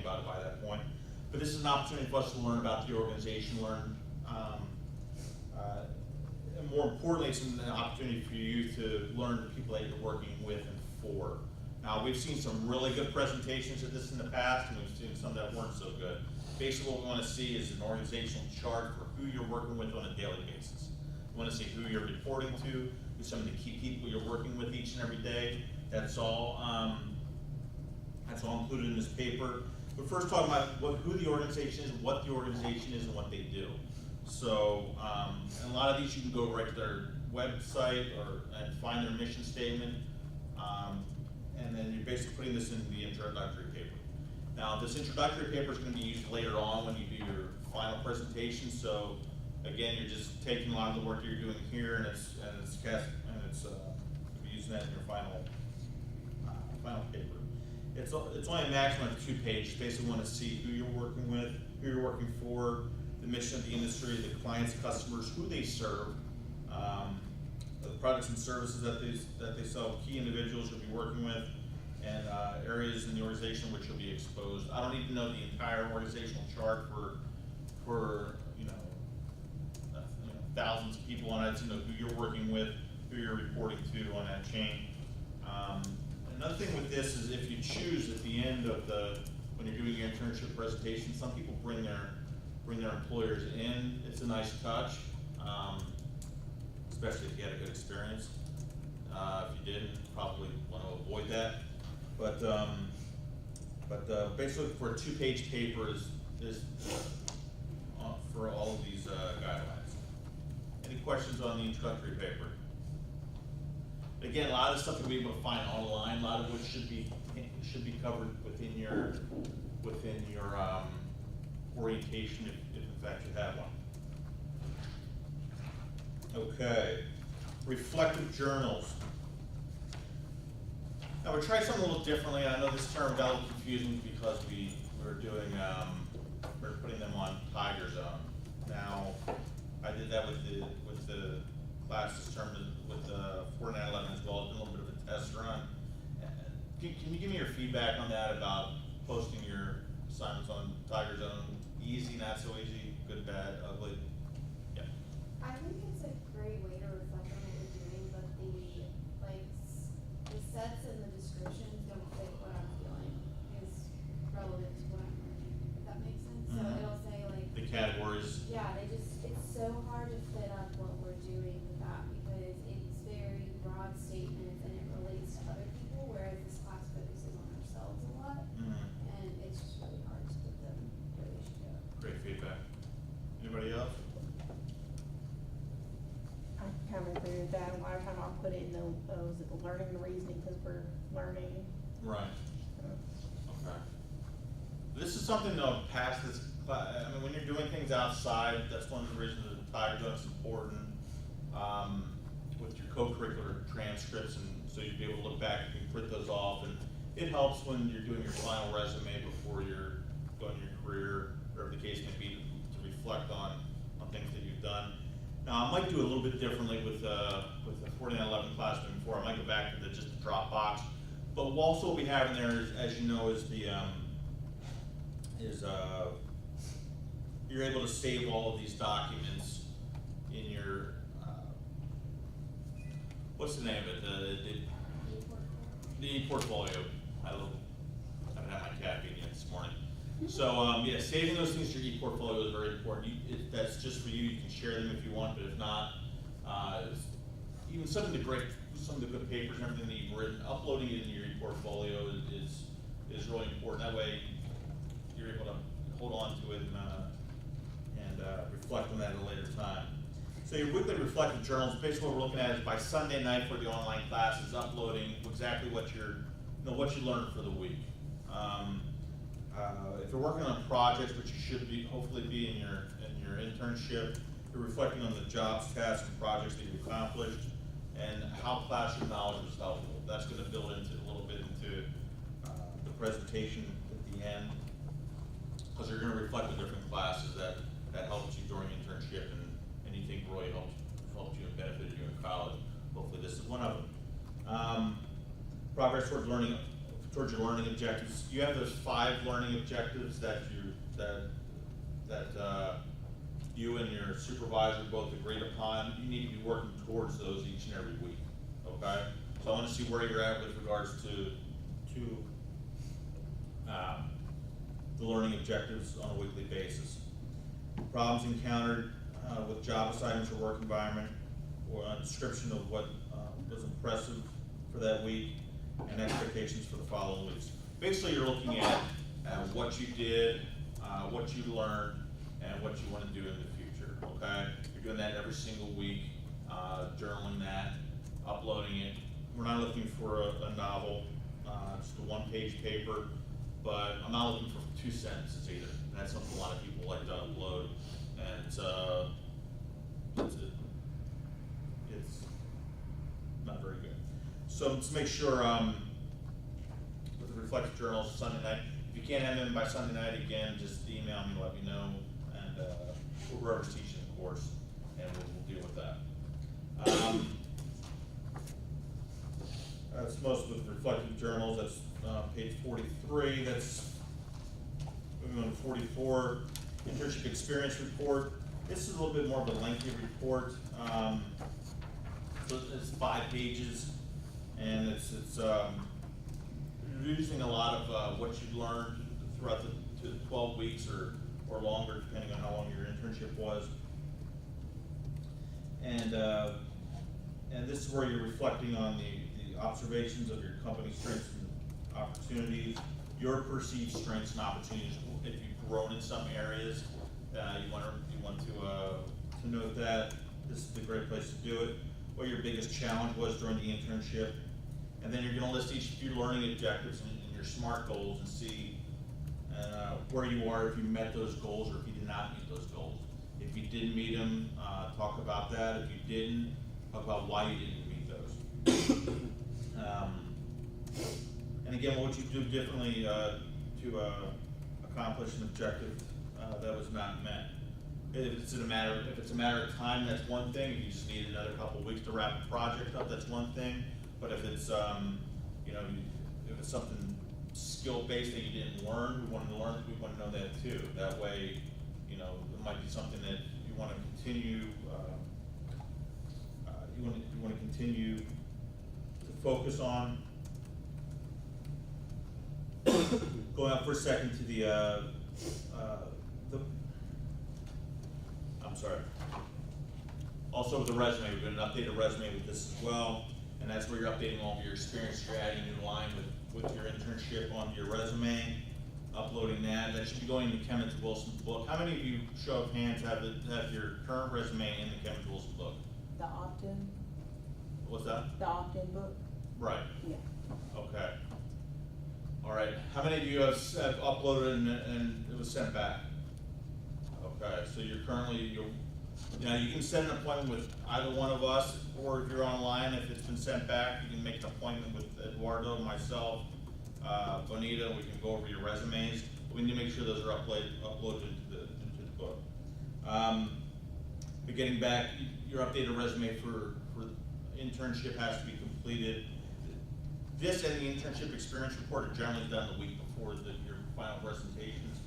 about it by that point. But this is an opportunity for us to learn about the organization, and more importantly, it's an opportunity for you to learn the people that you're working with and for. Now, we've seen some really good presentations of this in the past, and we've seen some that weren't so good. Basically, what we want to see is an organizational chart for who you're working with on a daily basis. We want to see who you're reporting to, who some of the key people you're working with each and every day. That's all included in this paper. But first, talking about who the organization is, what the organization is, and what they do. So, and a lot of these you can go right to their website and find their mission statement, and then you're basically putting this in the introductory paper. Now, this introductory paper is going to be used later on when you do your final presentation. So, again, you're just taking a lot of the work that you're doing here, and it's you'll be using that in your final paper. It's only a maximum of 2 pages. Basically, want to see who you're working with, who you're working for, the mission of the industry, the clients, customers, who they serve, the products and services that they sell, key individuals you'll be working with, and areas in the organization which you'll be exposed. I don't need to know the entire organizational chart for thousands of people on it. To know who you're working with, who you're reporting to on that chain. Another thing with this is if you choose at the end of when you're doing your internship presentation, some people bring their employers in. It's a nice touch, especially if you had a good experience. If you didn't, probably want to avoid that. But basically, for a 2-page paper is for all of these guidelines. Any questions on the introductory paper? Again, a lot of stuff you'll be able to find online. A lot of which should be covered within your orientation, if in fact you have one. Okay, reflective journals. Now we tried something a little differently. I know this term got a little confusing because we were putting them on Tiger Zone. Now I did that with the class this term with the 4911 as well. It's been a little bit of a test run. Can you give me your feedback on that about posting your assignments on Tiger Zone? Easy, not so easy, good, bad, ugly? Yeah. I think it's a great way to reflect on what you're doing, but the sets and the descriptions don't fit what I'm feeling is relevant to what I'm learning, if that makes sense. So it'll say the categories. Yeah, it's so hard to fit up what we're doing with that because it's very broad statements and it relates to other people, whereas this class focuses on ourselves a lot, and it's just really hard to put them where they should go. Great feedback. Anybody else? I kind of agree with that. A lot of time I'll put it in the learning and reasoning because we're learning. Right. Okay. This is something though past this class. I mean, when you're doing things outside, that's one of the reasons that the Tiger Zone is important. With your co-curricular transcripts, and so you'll be able to look back and you can print those off, and it helps when you're doing your final resume before you're going your career, or the case may be, to reflect on things that you've done. Now, I might do a little bit differently with the 4911 class than before. I might go back to just the Dropbox. But also what we have in there, is, as you know, is you're able to save all of these documents in your what's the name of it? The e-portfolio. I haven't had my caffeine yet this morning. So yeah, saving those things to your e-portfolio is very important. That's just for you. You can share them if you want, but if not, even some of the good papers and everything that you've written, uploading it into your e-portfolio is really important. That way, you're able to hold on to it and reflect on that at a later time. So your weekly reflective journals, basically what we're looking at is by Sunday night for the online class is uploading exactly what you learned for the week. If you're working on projects, which you should hopefully be in your internship, you're reflecting on the jobs, tasks, and projects that you've accomplished, and how classroom knowledge was helpful. That's going to build into a little bit into the presentation at the end, because you're going to reflect the different classes that helped you during internship and anything really helped you and benefited you in college. Hopefully this is one of them. Progress towards learning towards your learning objectives. You have those 5 learning objectives that you and your supervisor both agreed upon. You need to be working towards those each and every week, okay? So I want to see where you're at with regards to the learning objectives on a weekly basis. Problems encountered with job assignments or work environment, or a description of what was impressive for that week, and expectations for the following weeks. Basically, you're looking at what you did, what you learned, and what you want to do in the future, okay? You're doing that every single week, journaling that, uploading it. We're not looking for a novel, just a 1-page paper, but I'm not looking for 2 sentences either. And that's something a lot of people like to upload, and it's not very good. So let's make sure, with the reflective journals Sunday night, if you can't have them by Sunday night, again, just email me, let me know, and whoever's teaching the course, and we'll deal with that. That's most with reflective journals. That's page 43. That's moving on to 44. Internship experience report. This is a little bit more of a lengthy report. So it's 5 pages, and it's using a lot of what you've learned throughout the 12 weeks or longer, depending on how long your internship was. And this is where you're reflecting on the observations of your company's strengths and opportunities, your perceived strengths and opportunities. If you've grown in some areas, you want to note that. This is a great place to do it. What your biggest challenge was during the internship, and then you're going to list each of your learning objectives and your SMART goals and see where you are, if you met those goals or if you did not meet those goals. If you did meet them, talk about that. If you didn't, talk about why you didn't meet those. And again, what would you do differently to accomplish an objective that was not met? If it's a matter of time, that's one thing. If you just need another couple of weeks to wrap a project up, that's one thing. But if it's if it's something skill-based that you didn't learn, we want to know that too. That way, it might be something that you want to continue. You want to continue to focus on. Going up for a second to also with the resume, we're going to update a resume with this as well, and that's where you're updating all of your experience. You're adding in line with your internship onto your resume, uploading that. That should be going to Kemmons Wilson's book. How many of you, show of hands, have your current resume in the Kemmons Wilson book? The opt-in? What's that? The opt-in book? Right. Yeah. Okay. All right. How many of you have uploaded and it was sent back? Okay. So you're currently you can set an appointment with either one of us, or if you're online, if it's been sent back, you can make an appointment with Eduardo, myself, Bonita. We can go over your resumes. We need to make sure those are uploaded into the book. But getting back, your updated resume for internship has to be completed. This and the internship experience report are generally done the week before your final presentations.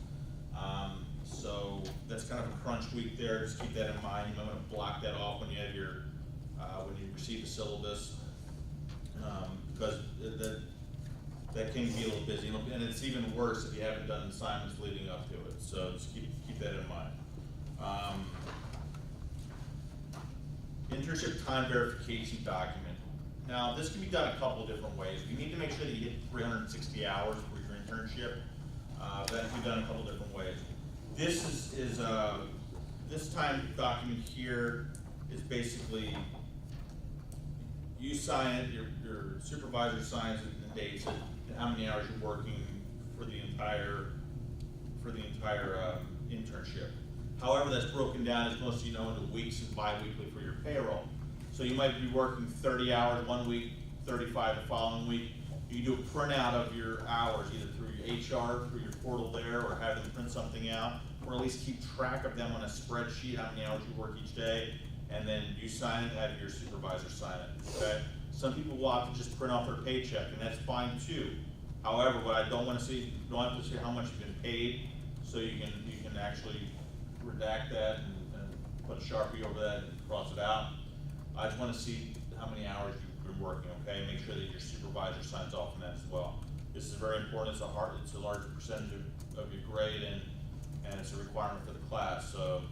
So that's kind of a crunch week there. Just keep that in mind. You might want to block that off when you have when you receive the syllabus, because that can be a little busy, and it's even worse if you haven't done assignments leading up to it. So just keep that in mind. Internship time verification document. Now, this can be done a couple of different ways. You need to make sure that you hit 360 hours for your internship. That can be done a couple of different ways. This is this time document here is basically you sign it, your supervisor signs it and dates it, and how many hours you're working for the entire internship. However, that's broken down, as most of you know, into weeks and bi-weekly for your payroll. So you might be working 30 hours one week, 35 the following week. You do a printout of your hours, either through your HR, through your portal there, or have them print something out, or at least keep track of them on a spreadsheet, how many hours you work each day, and then you sign it, have your supervisor sign it, okay? Some people will have to just print off their paycheck, and that's fine too. However, what I don't wanna see, you don't have to see how much you've been paid, so you can actually redact that and put a Sharpie over that and cross it out. I just wanna see how many hours you've been working, okay? Make sure that your supervisor signs off on that as well. This is very important, it's a large percentage of your grade, and it's a requirement for the class, so,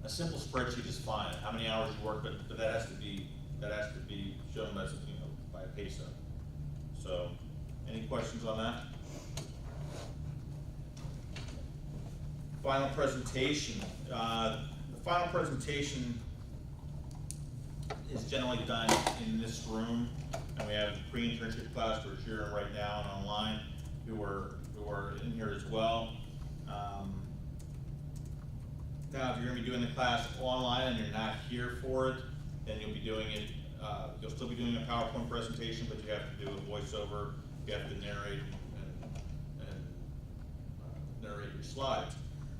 a simple spreadsheet is fine, how many hours you work, but that has to be shown by, by a pay stub. So, any questions on that? Final presentation, the final presentation is generally done in this room, and we have pre-internship class who are here right now and online, who are in here as well. Now, if you're gonna be doing the class online and you're not here for it, then you'll be doing it, you'll still be doing a PowerPoint presentation, but you have to do a voiceover, you have to narrate and narrate your slides.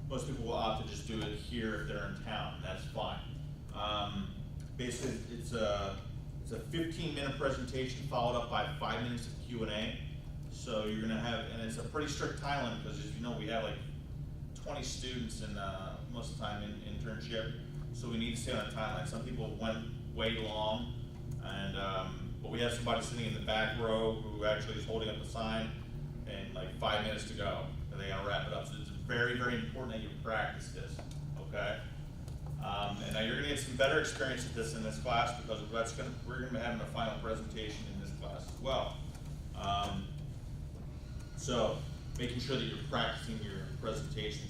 Most people will opt to just do it here if they're in town, and that's fine. Basically, it's a 15-minute presentation followed up by 5 minutes of Q&A. So you're gonna have, and it's a pretty strict time limit, because as you know, we have like 20 students in, most of the time in internship, so we need to stay on a timeline. Some people went way long, and, but we have somebody sitting in the back row who actually is holding up the sign, and like 5 minutes to go, and they gotta wrap it up. So it's very, very important that you practice this, okay? And now you're gonna get some better experience at this in this class, because we're gonna be having a final presentation in this class as well. So making sure that you're practicing your presentation